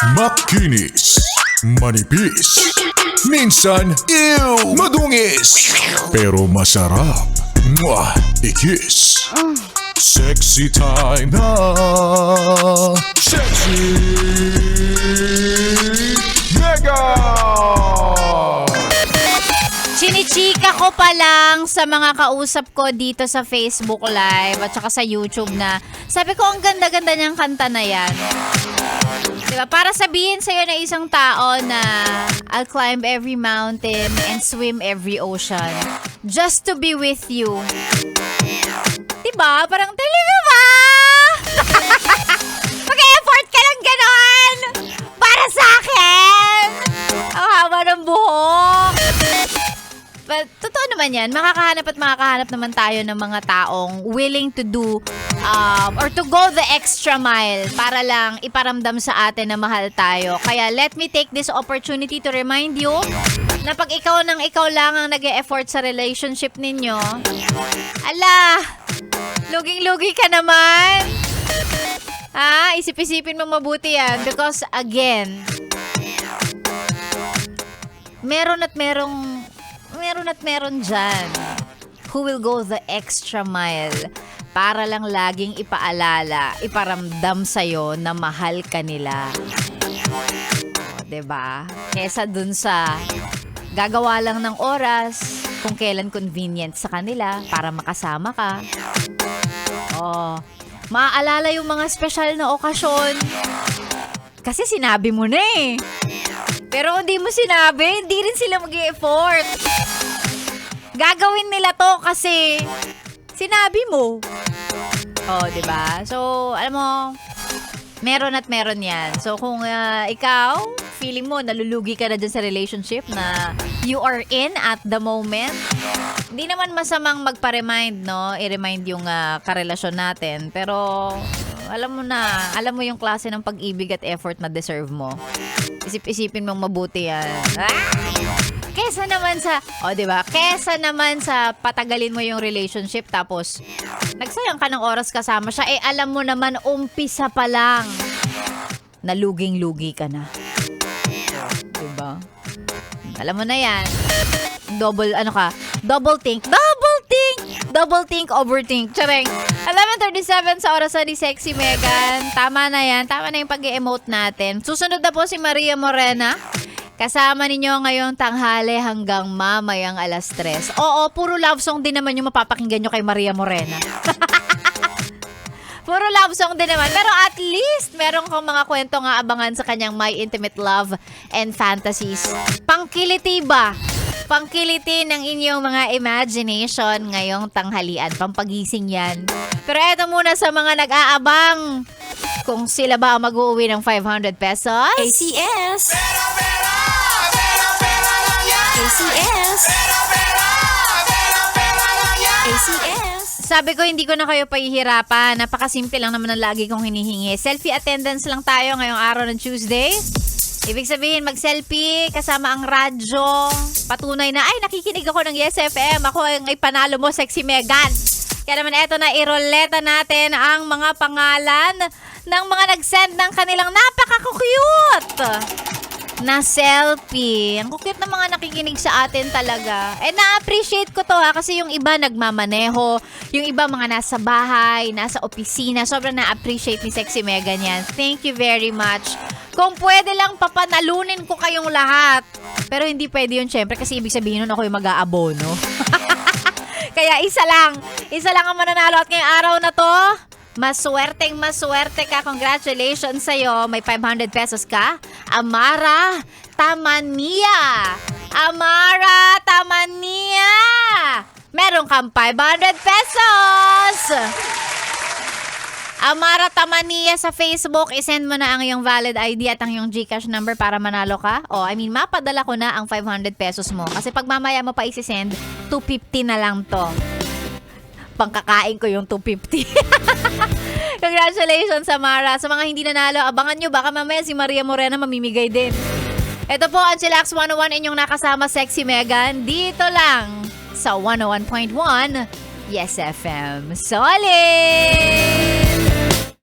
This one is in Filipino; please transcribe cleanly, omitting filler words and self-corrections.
Makinis, manipis, minsan, madungis, pero masarap. Mwah! Ikis. Sexy time na. Sexy Mega! Chinichika ko pa lang sa mga kausap ko dito sa Facebook Live at saka sa YouTube na sabi ko ang ganda-ganda niyang kanta na yan. Diba? Para sabihin sa'yo na isang tao na I'll climb every mountain and swim every ocean just to be with you. Diba? Parang talaga ba? Mag-effort ka lang ganon para sa akin. Ang haba ng buhok. But, totoo naman yan. Makakahanap naman tayo ng mga taong willing to do or to go the extra mile para lang iparamdam sa atin na mahal tayo. Kaya let me take this opportunity to remind you na pag ikaw lang ang nag-e-effort sa relationship ninyo, ala, luging-lugi ka naman. Isip-isipin mo mabuti yan because again, meron at meron dyan who will go the extra mile para lang laging ipaalala, iparamdam sa'yo na mahal ka nila. O, diba? Kesa dun sa gagawa lang ng oras kung kailan convenient sa kanila para makasama ka. O, maaalala yung mga special na okasyon. Kasi sinabi mo na eh. Pero hindi mo sinabi, hindi rin sila mag-e-effort. Gagawin nila to kasi sinabi mo. Oh, 'di ba? So, alam mo, meron at meron 'yan. So, kung ikaw feeling mo nalulugi ka na dyan sa relationship na you are in at the moment, hindi naman masamang magpa-remind, no? I-remind yung karelasyon natin. Pero alam mo yung klase ng pag-ibig at effort na deserve mo. Isip-isipin mong mabuti yan. Kesa naman sa patagalin mo yung relationship tapos nagsayang ka ng oras kasama siya, alam mo naman umpisa pa lang naluging-lugi ka na. Diba? Alam mo na yan. Double think, overthink. Tsareng. 11:37 sa orasan ni Sexy Megan. Tama na yan. Tama na yung pag-e-emote natin. Susunod na po si Maria Morena. Kasama ninyo ngayong tanghali hanggang mamayang 3:00. Oo, puro love song din naman yung mapapakinggan nyo kay Maria Morena. Puro love song din naman. Pero at least, meron kang mga kwento nga abangan sa kanyang My Intimate Love and Fantasies. Pangkiliti ba? Pangkiliti ng inyong mga imagination ngayong tanghalian. Pampagising yan. Pero eto muna sa mga nag-aabang. Kung sila ba ang mag-uuwi ng 500 pesos? ACS! ACS! ACS! Sabi ko, hindi ko na kayo pahihirapan. Napakasimple lang naman ang lagi kong hinihingi. Selfie attendance lang tayo ngayong araw ng Tuesday. Ibig sabihin, mag-selfie kasama ang radyo. Patunay na, nakikinig ako ng Yes FM. Ako ang ipanalo mo, Sexy Megan. Kaya naman, eto na, iroleta natin ang mga pangalan ng mga nag-send ng kanilang napaka-cute na selfie. Ang cute na mga nakikinig sa atin talaga. Na-appreciate ko to kasi yung iba nagmamaneho, yung iba mga nasa bahay, nasa opisina. Sobrang na-appreciate ni Sexy Megan yan. Thank you very much. Kung pwede lang papanalunin ko kayong lahat. Pero hindi pwede yun syempre kasi ibig sabihin nun ako yung mag-aabono. Kaya isa lang ang mananalo at ngayong araw na to. Maswerte ka. Congratulations sa'yo. May 500 pesos ka. Amara Tamania. Meron kang 500 pesos. Amara Tamania sa Facebook. I-send mo na ang iyong valid ID at ang iyong GCash number para manalo ka. Mapadala ko na ang 500 pesos mo. Kasi pag mamaya mo pa isi-send, 250 na lang to. Pangkakain ko yung 250. Congratulations, Samara. Sa mga hindi nanalo, abangan nyo. Baka mamaya si Maria Morena mamimigay din. Ito po ang Chillax 101 inyong nakasama, Sexy Megan. Dito lang sa 101.1 Yes FM. Solid!